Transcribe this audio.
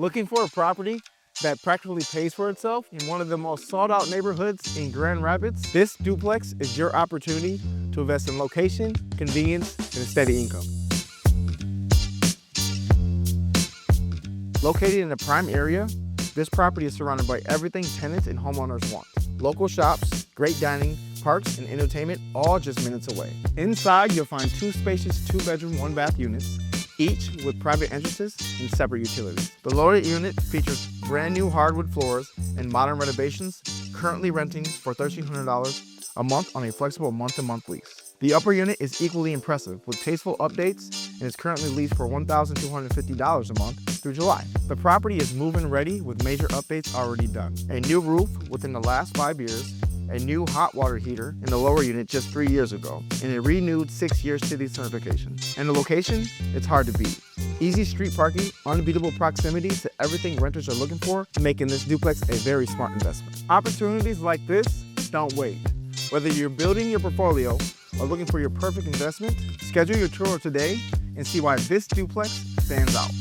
Looking for a property that practically pays for itself in one of the most sought-out neighborhoods in Grand Rapids? This duplex is your opportunity to invest in location, convenience, and a steady income. Located in a prime area, this property is surrounded by everything tenants and homeowners want. Local shops, great dining, parks, and entertainment, all just minutes away. Inside, you'll find 2 spacious 2-bedroom, 1-bath units, each with private entrances and separate utilities. The lower unit features brand new hardwood floors and modern renovations, currently renting for $1,300 a month on a flexible month-to-month lease. The upper unit is equally impressive with tasteful updates and is currently leased for $1,250 a month through July. The property is move-in ready with major updates already done. A new roof within the last 5 years, a new hot water heater in the lower unit just 3 years ago, and a renewed 6-year city certification. And the location, it's hard to beat. Easy street parking, unbeatable proximity to everything renters are looking for, making this duplex a very smart investment. Opportunities like this don't wait. Whether you're building your portfolio or looking for your perfect investment, schedule your tour today and see why this duplex stands out.